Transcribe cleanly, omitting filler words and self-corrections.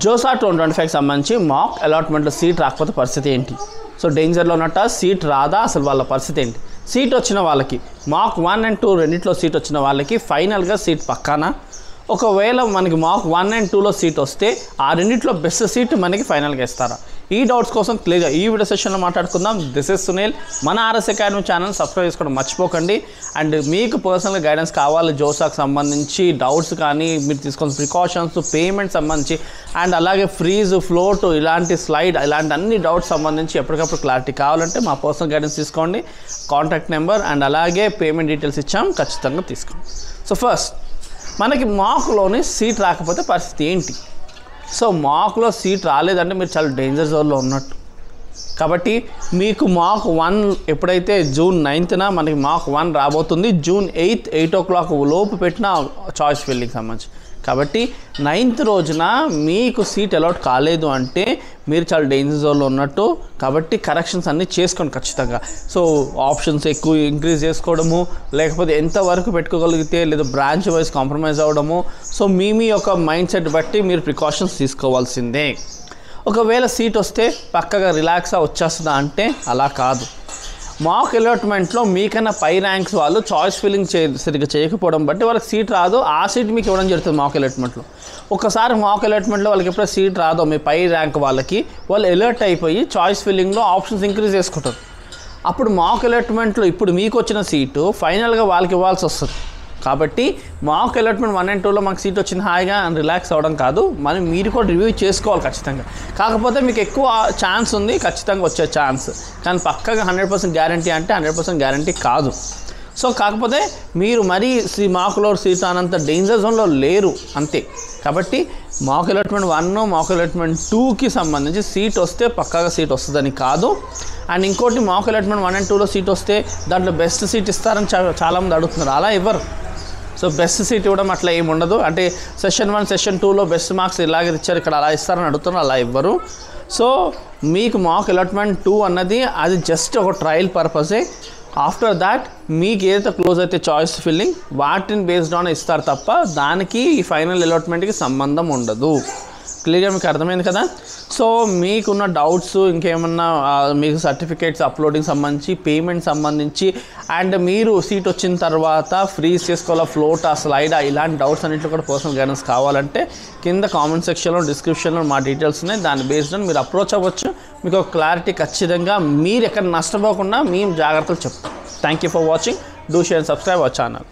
JoSAA 2025 సంబంధించి మాక్ అలాట్మెంట్లో seat రాకపోతే పరిస్థితి ఏంటి? సో డేంజర్లో ఉన్నట్ట సీట్ రాదా? అసలు వాళ్ళ పరిస్థితి ఏంటి? సీట్ వచ్చిన వాళ్ళకి మాక్ 1 and 2 రెండిట్లో సీట్ వచ్చిన వాళ్ళకి ఫైనల్గా సీట్ పక్కానా? ఒకవేళ మనకి మాక్ 1 and 2లో సీట్ వస్తే ఆ రెండిట్లో బెస్ట్ సీట్ మనకి ఫైనల్గా ఇస్తారా? ఈ డౌట్స్ కోసం క్లియర్గా ఈ వీడియో సెషన్లో మాట్లాడుకుందాం. This is Sunil. మన ఆర్ఎస్ అకాడమీ ఛానల్ సబ్స్క్రైబ్ చేసుకోవడం మర్చిపోకండి. అండ్ మీకు పర్సనల్గా గైడెన్స్ కావాలి జోసాకు సంబంధించి డౌట్స్ కానీ మీరు తీసుకున్న ప్రికాషన్స్, పేమెంట్ సంబంధించి అండ్ అలాగే ఫ్రీజ్, ఫ్లోట్, ఇలాంటి స్లైడ్, ఇలాంటి అన్ని డౌట్స్ సంబంధించి ఎప్పటికప్పుడు క్లారిటీ కావాలంటే మా పర్సనల్ గైడెన్స్ తీసుకోండి. కాంటాక్ట్ నెంబర్ అండ్ అలాగే పేమెంట్ డీటెయిల్స్ ఇచ్చాం, ఖచ్చితంగా తీసుకోండి. సో ఫస్ట్ మనకి మాక్లోని సీట్ రాకపోతే పరిస్థితి ఏంటి? సో మాక్లో సీట్ రాలేదంటే మీరు చాలా డేంజర్ జోన్లో ఉన్నట్టు. కాబట్టి మీకు మాక్ 1 ఎప్పుడైతే జూన్ 9న మనకి మాక్ 1 రాబోతుంది, జూన్ 8 8 o'clock లోపు పెట్టిన చాయిస్ ఫిల్లింగ్ సంబంధించి. కాబట్టి 9th రోజున మీకు సీట్ అలాట్ కాలేదు అంటే మీరు చాలా డేంజర్ జోన్లో ఉన్నట్టు. కాబట్టి కరెక్షన్స్ అన్నీ చేసుకోండి ఖచ్చితంగా. సో ఆప్షన్స్ ఎక్కువ ఇంక్రీజ్ చేసుకోవడము, లేకపోతే ఎంతవరకు పెట్టుకోగలిగితే లేదా బ్రాంచ్ వైజ్ కాంప్రమైజ్ అవ్వడము. సో మీ యొక్క మైండ్ సెట్ బట్టి మీరు ప్రికాషన్స్ తీసుకోవాల్సిందే. ఒకవేళ సీట్ వస్తే పక్కగా రిలాక్స్గా వచ్చేస్తుందా అంటే అలా కాదు. మాక్ అలాట్మెంట్లో మీకన్నా పై ర్యాంక్స్ వాళ్ళు చాయిస్ ఫిల్లింగ్ సరిగ్గా చేయకపోవడం బట్టి వాళ్ళకి సీట్ రాదు. ఆ సీట్ మీకు ఇవ్వడం జరుగుతుంది మాక్ అలాట్మెంట్లో. ఒకసారి మాక్ అలాట్మెంట్లో వాళ్ళకి ఎప్పుడైతే సీట్ రాదో మీ పై ర్యాంక్ వాళ్ళకి, వాళ్ళు అలర్ట్ అయిపోయి చాయిస్ ఫిల్లింగ్లో ఆప్షన్స్ ఇంక్రీజ్ చేసుకుంటారు. అప్పుడు మాక్ అలాట్మెంట్లో ఇప్పుడు మీకు వచ్చిన సీటు ఫైనల్గా వాళ్ళకి ఇవ్వాల్సి వస్తుంది. కాబట్టి మాక్ అలాట్మెంట్ 1 and 2లో మాకు సీట్ వచ్చింది హాయిగా అని రిలాక్స్ అవ్వడం కాదు, మనం మీరు కూడా రివ్యూ చేసుకోవాలి ఖచ్చితంగా. కాకపోతే మీకు ఎక్కువ ఛాన్స్ ఉంది, ఖచ్చితంగా వచ్చే ఛాన్స్, కానీ పక్కగా 100% గ్యారంటీ అంటే 100% గ్యారంటీ కాదు. సో కాకపోతే మీరు మరీ మాక్లో సీట్ అనంత డేంజర్ జోన్లో లేరు అంతే. కాబట్టి మాక్ అలాట్మెంట్ 1, మాక్ అలాట్మెంట్ 2కి సంబంధించి సీట్ వస్తే పక్కాగా సీట్ వస్తుందని కాదు. అండ్ ఇంకోటి మాక్ అలాట్మెంట్ 1 and 2లో సీట్ వస్తే దాంట్లో బెస్ట్ సీట్ ఇస్తారని చాలామంది అడుగుతున్నారు. అలా ఇవ్వరు. సో బెస్ట్ సీట్ ఇవ్వడం అట్లా ఏమి ఉండదు. అంటే సెషన్ 1, సెషన్ 2లో బెస్ట్ మార్క్స్ ఇలాగే ఇచ్చారు, ఇక్కడ అలా ఇస్తారని అడుగుతున్నారు, అలా ఇవ్వరు. సో మీకు మాక్ అలాట్మెంట్ 2 అన్నది అది జస్ట్ ఒక ట్రయల్ పర్పసే. ఆఫ్టర్ దాట్ మీకు ఏదైతే క్లోజ్ అయితే చాయిస్ ఫిల్లింగ్ వాటిని బేస్డ్ ఆన్ ఇస్తారు తప్ప దానికి ఈ ఫైనల్ అలాట్మెంట్కి సంబంధం ఉండదు. క్లియర్గా మీకు అర్థమైంది కదా? సో మీకున్న డౌట్స్ ఇంకేమన్నా మీకు సర్టిఫికేట్స్ అప్లోడింగ్ సంబంధించి, పేమెంట్ సంబంధించి అండ్ మీరు సీట్ వచ్చిన తర్వాత ఫ్రీజ్ చేసుకోవాలా, ఫ్లోటా, స్లైడా, ఇలాంటి డౌట్స్ అన్నింటిలో కూడా పర్సనల్ గైడెన్స్ కావాలంటే కింద కామెంట్ సెక్షన్లో, డిస్క్రిప్షన్లో మా డీటెయిల్స్ ఉన్నాయి. దాన్ని బేస్డ్ ఆన్ మీరు అప్రోచ్ అవ్వచ్చు. మీకు ఒక క్లారిటీ ఖచ్చితంగా మీరు ఎక్కడ నష్టపోకుండా మేము జాగ్రత్తలు చెప్తాం. Thank you for watching. Do share and subscribe our channel.